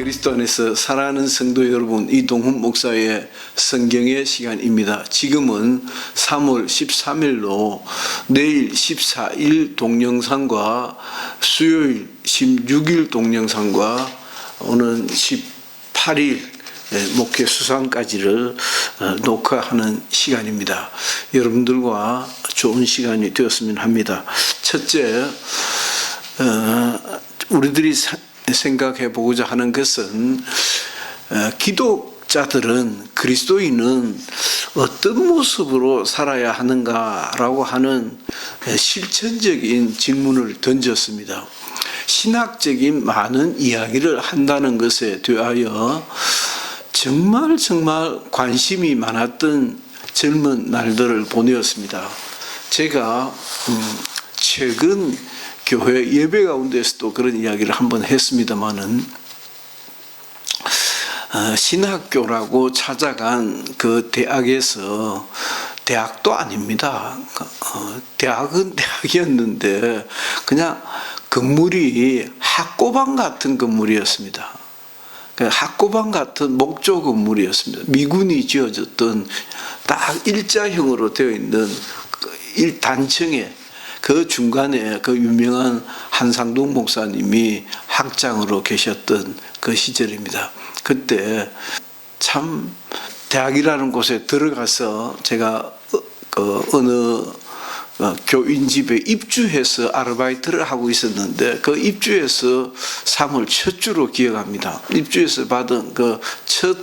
그리스도 안에서 사랑하는 성도 여러분, 이동훈 목사의 성경의 시간입니다. 지금은 3월 13일로 내일 14일 동영상과 수요일 16일 동영상과 오는 18일 목회 수상까지를 녹화하는 시간입니다. 여러분들과 좋은 시간이 되었으면 합니다. 첫째, 우리들이 생각해 보고자 하는 것은 기독자들은, 그리스도인은 어떤 모습으로 살아야 하는가라고 하는 실천적인 질문을 던졌습니다. 신학적인 많은 이야기를 한다는 것에 대하여 정말 관심이 많았던 젊은 날들을 보내었습니다. 제가 최근 교회 예배 가운데서도 그런 이야기를 한번 했습니다마는, 신학교라고 찾아간 그 대학에서, 대학도 아닙니다. 대학은 대학이었는데 그냥 건물이 학고방 같은 건물이었습니다. 학고방 같은 목조 건물이었습니다. 미군이 지어졌던 딱 일자형으로 되어 있는 단층에, 그 중간에 그 유명한 한상동 목사님이 학장으로 계셨던 그 시절입니다. 그때 참 대학이라는 곳에 들어가서 제가 어느 교인 집에 입주해서 아르바이트를 하고 있었는데, 그 입주해서 3월 첫 주로 기억합니다. 입주해서 받은 그 첫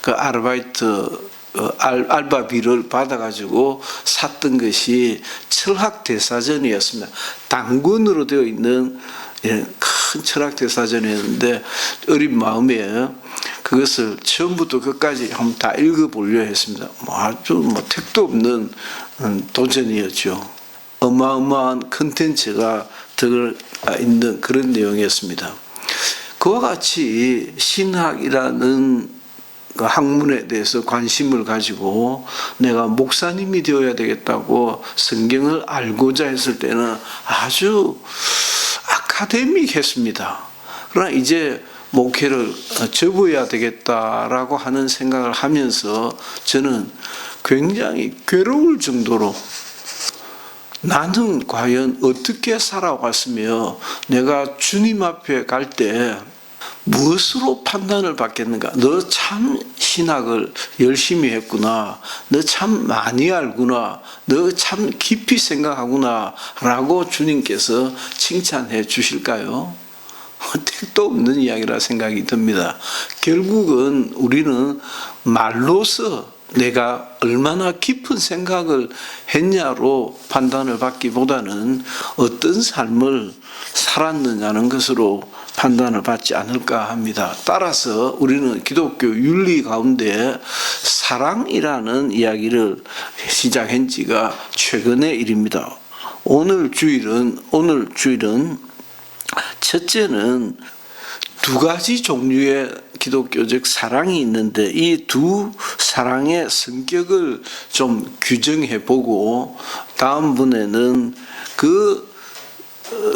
아르바이트 알바비를 받아가지고 샀던 것이 철학대사전이었습니다. 단권으로 되어 있는 큰 철학대사전이었는데, 어린 마음에 그것을 처음부터 끝까지 한번 다 읽어보려 했습니다. 아주 택도 없는 도전이었죠. 어마어마한 컨텐츠가 들어가 있는 그런 내용이었습니다. 그와 같이 신학이라는 그 학문에 대해서 관심을 가지고 내가 목사님이 되어야 되겠다고 성경을 알고자 했을 때는 아주 아카데믹했습니다. 그러나 이제 목회를 접어야 되겠다라고 하는 생각을 하면서 저는 굉장히 괴로울 정도로, 나는 과연 어떻게 살아왔으며 내가 주님 앞에 갈 때 무엇으로 판단을 받겠는가? 너 참 신학을 열심히 했구나. 너 참 많이 알구나. 너 참 깊이 생각하구나. 라고 주님께서 칭찬해 주실까요? 택도 없는 이야기라 생각이 듭니다. 결국은 우리는 말로서 내가 얼마나 깊은 생각을 했냐로 판단을 받기보다는 어떤 삶을 살았느냐는 것으로 판단을 받지 않을까 합니다. 따라서 우리는 기독교 윤리 가운데 사랑이라는 이야기를 시작한 지가 최근의 일입니다. 오늘 주일은 첫째는 두 가지 종류의 기독교적 사랑이 있는데, 이 두 사랑의 성격을 좀 규정해 보고, 다음번에는 그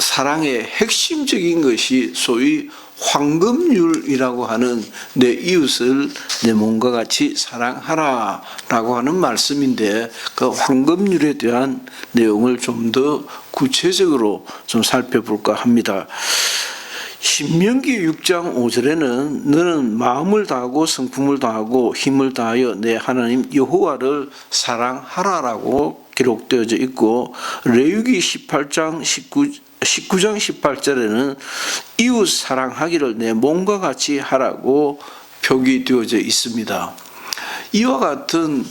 사랑의 핵심적인 것이 소위 황금률이라고 하는 내 이웃을 내 몸과 같이 사랑하라라고 하는 말씀인데, 그 황금률에 대한 내용을 좀 더 구체적으로 좀 살펴볼까 합니다. 신명기 6장 5절에는 너는 마음을 다하고 성품을 다하고 힘을 다하여 내 하나님 여호와를 사랑하라라고 기록되어져 있고, 레위기 19장 18절에는 이웃 사랑하기를 내 몸과 같이 하라고 표기되어져 있습니다. 이와 같은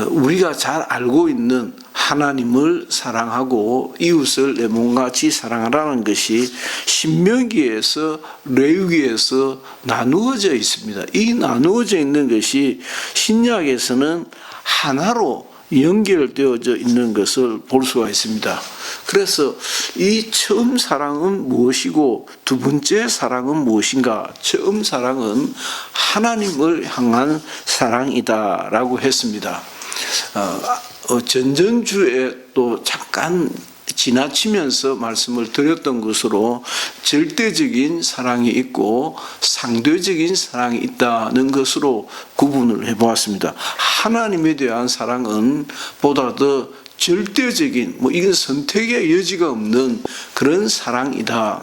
우리가 잘 알고 있는 하나님을 사랑하고 이웃을 내 몸과 같이 사랑하라는 것이 신명기에서, 레위기에서 나누어져 있습니다. 이 나누어져 있는 것이 신약에서는 하나로 연결되어져 있는 것을 볼 수가 있습니다. 그래서 이 처음 사랑은 무엇이고 두 번째 사랑은 무엇인가? 처음 사랑은 하나님을 향한 사랑이다라고 했습니다. 전전주에 또 잠깐 지나치면서 말씀을 드렸던 것으로 절대적인 사랑이 있고 상대적인 사랑이 있다는 것으로 구분을 해보았습니다. 하나님에 대한 사랑은 보다 더 절대적인, 이건 선택의 여지가 없는 그런 사랑이다는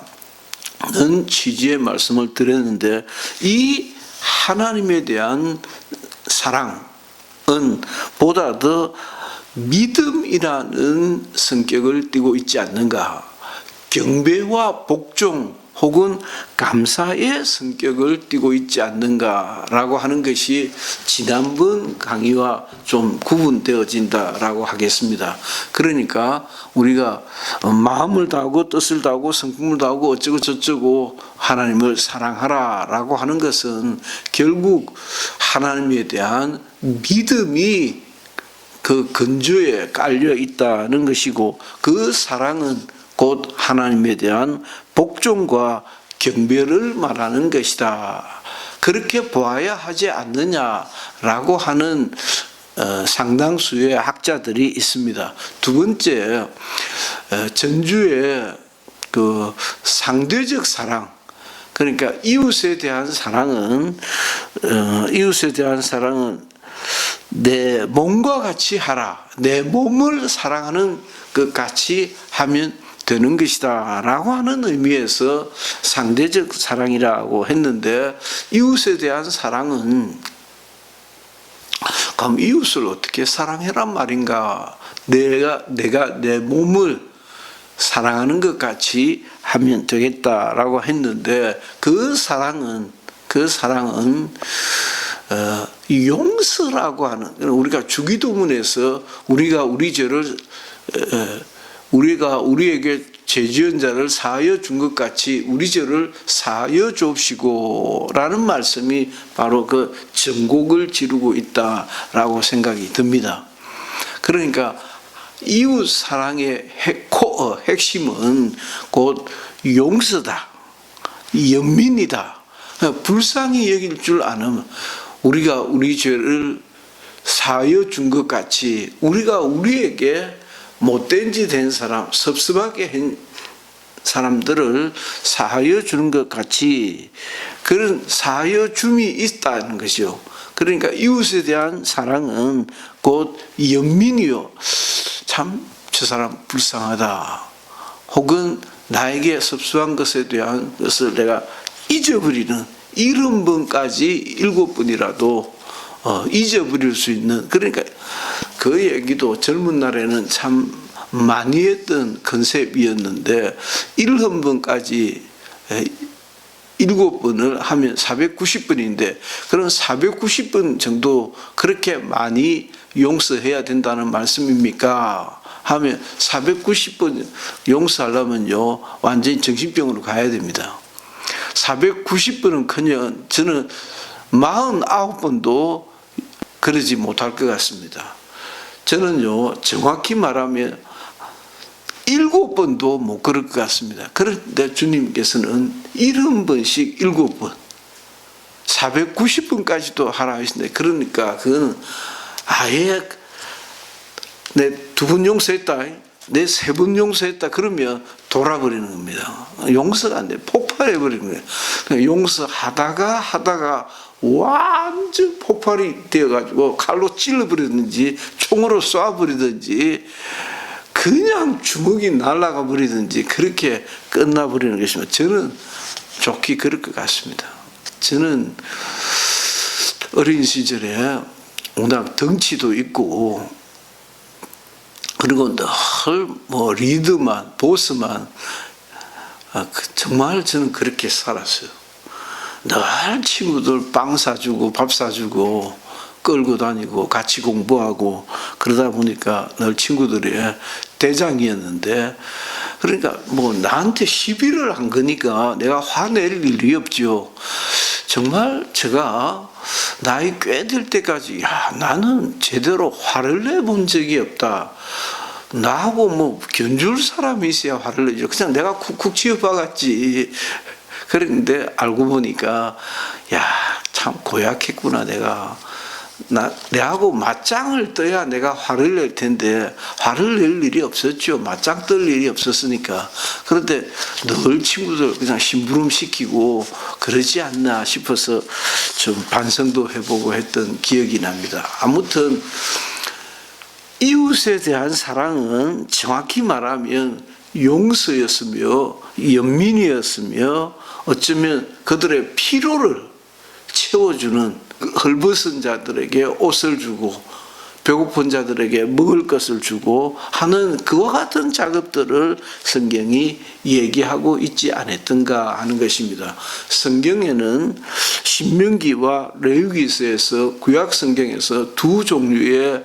취지의 말씀을 드렸는데, 이 하나님에 대한 사랑은 보다 더 믿음이라는 성격을 띠고 있지 않는가, 경배와 복종 혹은 감사의 성격을 띠고 있지 않는가라고 하는 것이 지난번 강의와 좀 구분되어진다라고 하겠습니다. 그러니까 우리가 마음을 다하고 뜻을 다하고 성품을 다하고 어쩌고 저쩌고 하나님을 사랑하라라고 하는 것은 결국 하나님에 대한 믿음이 그 근저에 깔려 있다는 것이고, 그 사랑은 곧 하나님에 대한 복종과 경배를 말하는 것이다. 그렇게 보아야 하지 않느냐라고 하는 상당수의 학자들이 있습니다. 두 번째, 전주의 그 상대적 사랑, 그러니까 이웃에 대한 사랑은 내 몸과 같이 하라, 내 몸을 사랑하는 것 같이 하면 되는 것이다 라고 하는 의미에서 상대적 사랑이라고 했는데, 이웃에 대한 사랑은 그럼 이웃을 어떻게 사랑해란 말인가? 내가 내 몸을 사랑하는 것 같이 하면 되겠다라고 했는데, 그 사랑은 용서라고 하는, 우리가 주기도문에서 우리가 우리에게 죄 지은 자를 사하여 준 것 같이 우리 죄를 사하여 주옵시고 라는 말씀이 바로 그 정곡을 지르고 있다라고 생각이 듭니다. 그러니까 이웃 사랑의 핵심은 곧 용서다, 연민이다. 불쌍히 여길 줄 아는, 우리가 우리 죄를 사하여 준 것 같이 우리가 우리에게 못된 짓 된 사람, 섭섭하게 한 사람들을 사하여 주는 것 같이 그런 사하여 줌이 있다는 것이요. 그러니까 이웃에 대한 사랑은 곧 연민이요. 참 저 사람 불쌍하다, 혹은 나에게 섭섭한 것에 대한 것을 내가 잊어버리는, 70번까지 7번이라도 잊어버릴 수 있는, 그러니까 그 얘기도 젊은 날에는 참 많이 했던 컨셉이었는데, 1번까지 7번을 하면 490번인데 그런 490번 정도 그렇게 많이 용서해야 된다는 말씀입니까? 하면 490번 용서하려면요 완전히 정신병으로 가야 됩니다. 490번은커녕 저는 49번도 그러지 못할 것 같습니다. 저는요 정확히 말하면 7번도 못 그럴 것 같습니다. 그런데 주님께서는 70번씩 7번 490번까지도 하라 하시는데, 그러니까 그건 아예 내 2번 용서했다, 내 3번 용서했다 그러면 돌아버리는 겁니다. 용서가 안 돼, 폭발해버리는 거예요. 용서하다가 완전 폭발이 되어가지고 칼로 찔러버리든지 총으로 쏴버리든지 그냥 주먹이 날아가 버리든지 그렇게 끝나버리는 것이면 저는 좋게 그럴 것 같습니다. 저는 어린 시절에 워낙 덩치도 있고 그리고 늘 리더만 보스만 정말 저는 그렇게 살았어요. 늘 친구들 빵 사주고 밥 사주고 끌고 다니고 같이 공부하고 그러다 보니까 늘 친구들의 대장이었는데, 그러니까 나한테 시비를 한 거니까 내가 화낼 일이 없죠. 정말 제가 나이 꽤 될 때까지 나는 제대로 화를 내본 적이 없다. 나하고 견줄 사람이 있어야 화를 내죠. 그냥 내가 쿡쿡 지어박았지. 그런데 알고 보니까 참 고약했구나 내가. 내하고 맞짱을 떠야 내가 화를 낼 텐데 화를 낼 일이 없었죠. 맞짱 뜰 일이 없었으니까. 그런데 늘 친구들 그냥 심부름 시키고 그러지 않나 싶어서 좀 반성도 해보고 했던 기억이 납니다. 아무튼 이웃에 대한 사랑은 정확히 말하면 용서였으며 연민이었으며 어쩌면 그들의 필요를 채워주는 헐벗은 자들에게 옷을 주고 배고픈 자들에게 먹을 것을 주고 하는 그와 같은 작업들을 성경이 얘기하고 있지 않았던가 하는 것입니다. 성경에는 신명기와 레위기서에서 구약 성경에서 두 종류의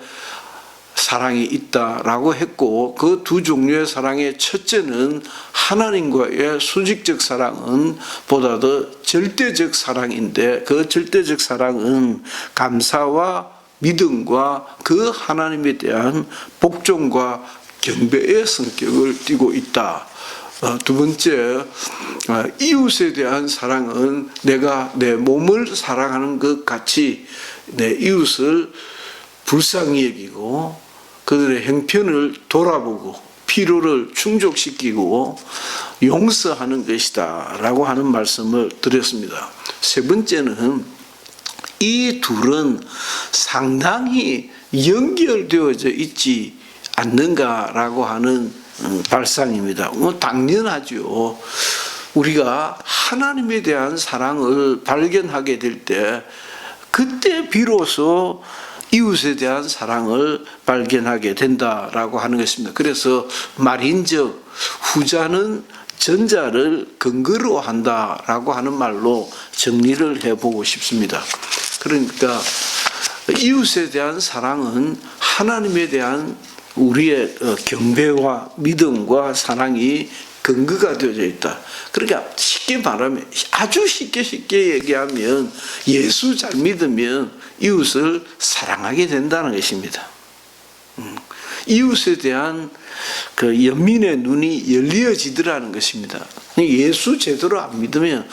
사랑이 있다라고 했고 그 두 종류의 사랑의 첫째는 하나님과의 수직적 사랑은 보다도 절대적 사랑인데 그 절대적 사랑은 감사와 믿음과 그 하나님에 대한 복종과 경배의 성격을 띠고 있다. 두 번째, 이웃에 대한 사랑은 내가 내 몸을 사랑하는 것 같이 내 이웃을 불쌍히 여기고 그들의 형편을 돌아보고 필요를 충족시키고 용서하는 것이다 라고 하는 말씀을 드렸습니다. 세 번째는 이 둘은 상당히 연결되어져 있지 않는가라고 하는 발상입니다. 당연하죠. 우리가 하나님에 대한 사랑을 발견하게 될 때 그때 비로소 이웃에 대한 사랑을 발견하게 된다라고 하는 것입니다. 그래서 말인즉 후자는 전자를 근거로 한다라고 하는 말로 정리를 해보고 싶습니다. 그러니까 이웃에 대한 사랑은 하나님에 대한 우리의 경배와 믿음과 사랑이 근거가 되어져 있다. 그러니까 쉽게 말하면 아주 쉽게 얘기하면 예수 잘 믿으면 이웃을 사랑하게 된다는 것입니다. 이웃에 대한 그 연민의 눈이 열려지더라는 것입니다. 예수 제대로 안 믿으면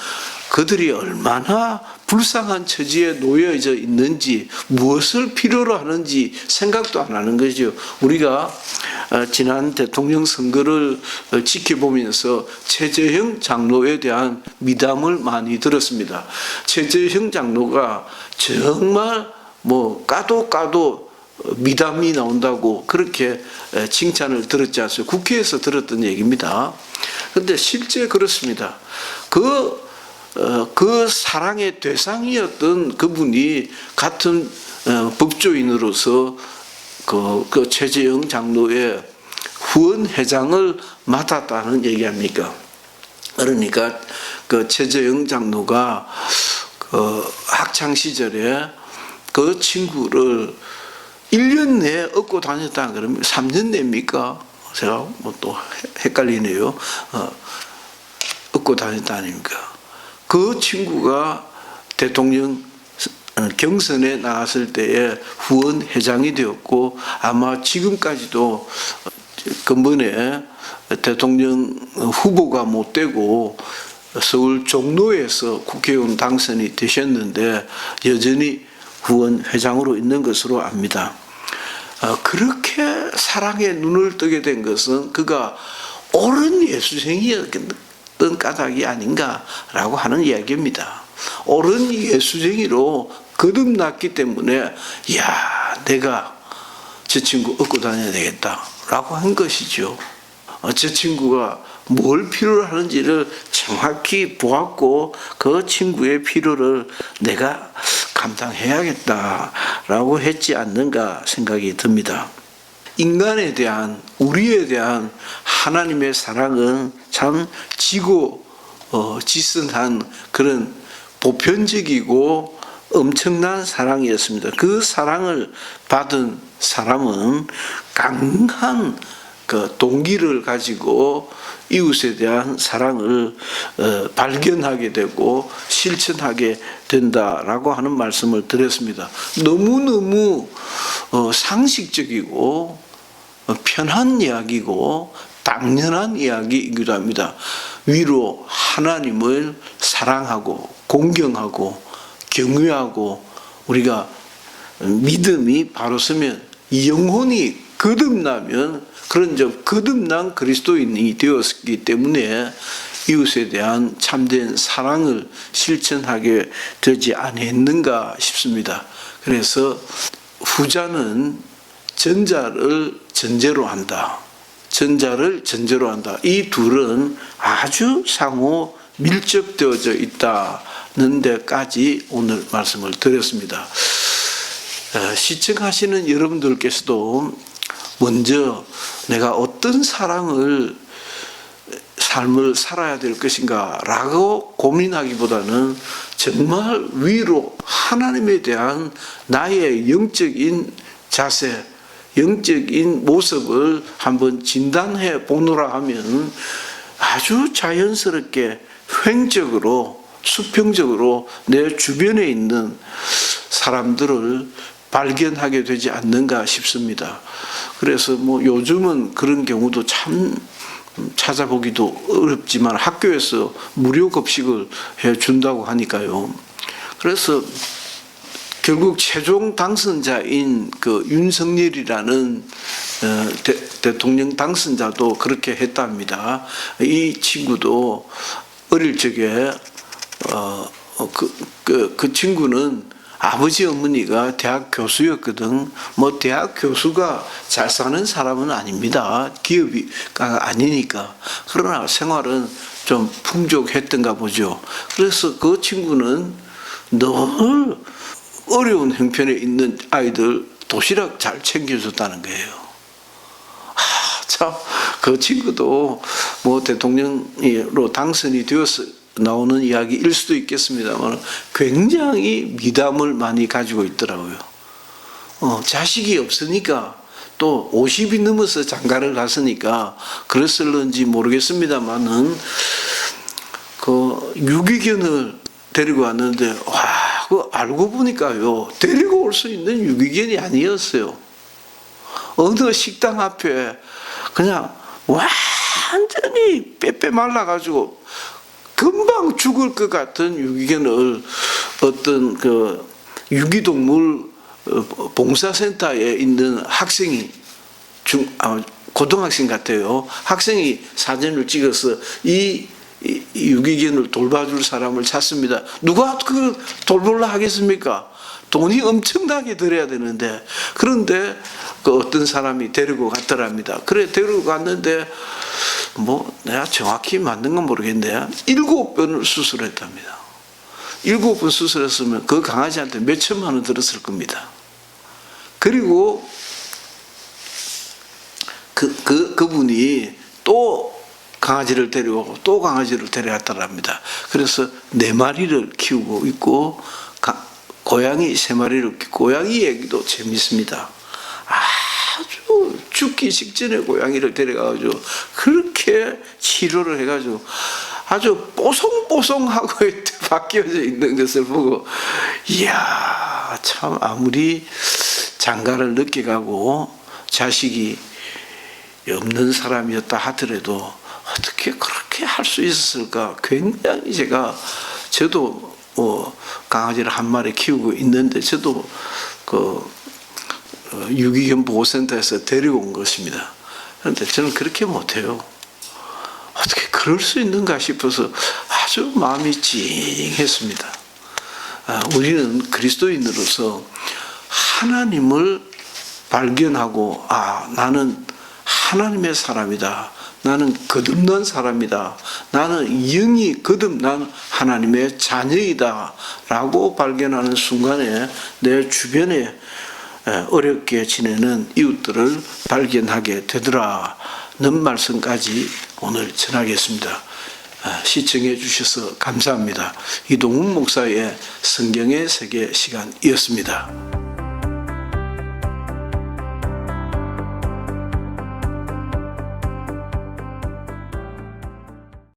그들이 얼마나 불쌍한 처지에 놓여져 있는지 무엇을 필요로 하는지 생각도 안 하는 거죠. 우리가 지난 대통령 선거를 지켜보면서 최재형 장로에 대한 미담을 많이 들었습니다. 최재형 장로가 정말 까도 미담이 나온다고 그렇게 칭찬을 들었지 않습니까? 국회에서 들었던 얘기입니다. 그런데 실제 그렇습니다. 그 사랑의 대상이었던 그분이 같은 법조인으로서 그 최재형 장로의 후원회장을 맡았다는 얘기 아닙니까? 그러니까 그 최재형 장로가 학창시절에 그 친구를 1년 내에 얻고 다녔다 그러면 3년 내입니까? 제가 또 헷갈리네요. 얻고 다녔다 아닙니까? 그 친구가 대통령 경선에 나갔을 때에 후원 회장이 되었고 아마 지금까지도 근본에 대통령 후보가 못 되고 서울 종로에서 국회의원 당선이 되셨는데 여전히 후원 회장으로 있는 것으로 압니다. 그렇게 사랑의 눈을 뜨게 된 것은 그가 옳은 예수쟁이였던 까닭이 아닌가라고 하는 이야기입니다. 옳은 예수쟁이로 거듭났기 때문에 내가 저 친구 얻고 다녀야 되겠다라고 한 것이죠. 저 친구가 뭘 필요로 하는지를 정확히 보았고 그 친구의 필요를 내가 감당해야겠다라고 했지 않는가 생각이 듭니다. 인간에 대한 우리에 대한 하나님의 사랑은 참 지고지순한 그런 보편적이고 엄청난 사랑이었습니다. 그 사랑을 받은 사람은 강한 그 동기를 가지고 이웃에 대한 사랑을 발견하게 되고 실천하게 된다라고 하는 말씀을 드렸습니다. 너무너무 상식적이고 편한 이야기고 당연한 이야기이기도 합니다. 위로 하나님을 사랑하고 공경하고 경외하고 우리가 믿음이 바로 서면 영혼이 거듭나면 그런 거듭난 그리스도인이 되었기 때문에 이웃에 대한 참된 사랑을 실천하게 되지 않았는가 싶습니다. 그래서 후자는 전자를 전제로 한다. 전자를 전제로 한다. 이 둘은 아주 상호 밀접되어져 있다는 데까지 오늘 말씀을 드렸습니다. 시청하시는 여러분들께서도 먼저 내가 어떤 삶을 살아야 될 것인가 라고 고민하기보다는 정말 위로 하나님에 대한 나의 영적인 자세, 영적인 모습을 한번 진단해 보노라 하면 아주 자연스럽게 횡적으로 수평적으로 내 주변에 있는 사람들을 발견하게 되지 않는가 싶습니다. 그래서 요즘은 그런 경우도 참 찾아보기도 어렵지만 학교에서 무료 급식을 해준다고 하니까요. 그래서 결국 최종 당선자인 그 윤석열이라는 대통령 당선자도 그렇게 했답니다. 이 친구도 어릴 적에 그 친구는 아버지 어머니가 대학 교수였거든. 대학 교수가 잘 사는 사람은 아닙니다. 기업가 아니니까. 그러나 생활은 좀 풍족했던가 보죠. 그래서 그 친구는 늘 어려운 형편에 있는 아이들 도시락 잘 챙겨줬다는 거예요. 참, 그 친구도 대통령으로 당선이 되어서 나오는 이야기일 수도 있겠습니다만 굉장히 미담을 많이 가지고 있더라고요. 자식이 없으니까 또 50이 넘어서 장가를 갔으니까 그랬을런지 모르겠습니다만은 그 유기견을 데리고 왔는데 알고 보니까요 데리고 올 수 있는 유기견이 아니었어요. 어느 식당 앞에 그냥 완전히 빼빼 말라가지고 금방 죽을 것 같은 유기견을 어떤 그 유기동물 봉사센터에 있는 학생이 고등학생 같아요. 학생이 사진을 찍어서 이 유기견을 돌봐줄 사람을 찾습니다. 누가 그 돌보려 하겠습니까? 돈이 엄청나게 들어야 되는데 그런데 그 어떤 사람이 데리고 갔더랍니다. 그래 데리고 갔는데 내가 정확히 맞는 건 모르겠는데 7번을 수술했답니다. 7번 수술했으면 그 강아지한테 몇 천만 원 들었을 겁니다. 그리고 그분이 또 강아지를 데려오고 또 강아지를 데려갔다랍니다. 그래서 4마리를 키우고 있고 고양이 3마리를 키우고 고양이 얘기도 재밌습니다. 아주 죽기 직전에 고양이를 데려가가지고 그렇게 치료를 해가지고 아주 뽀송뽀송하고 바뀌어져 있는 것을 보고 이야 참 아무리 장가를 늦게 가고 자식이 없는 사람이었다 하더라도 어떻게 그렇게 할 수 있었을까 굉장히 저도 강아지를 한 마리 키우고 있는데 저도 유기견 보호센터에서 데리고 온 것입니다. 그런데 저는 그렇게 못해요. 어떻게 그럴 수 있는가 싶어서 아주 마음이 찡했습니다. 우리는 그리스도인으로서 하나님을 발견하고 나는 하나님의 사람이다. 나는 거듭난 사람이다. 나는 영이 거듭난 하나님의 자녀이다. 라고 발견하는 순간에 내 주변에 어렵게 지내는 이웃들을 발견하게 되더라는 말씀까지 오늘 전하겠습니다. 시청해 주셔서 감사합니다. 이동훈 목사의 성경의 세계 시간이었습니다.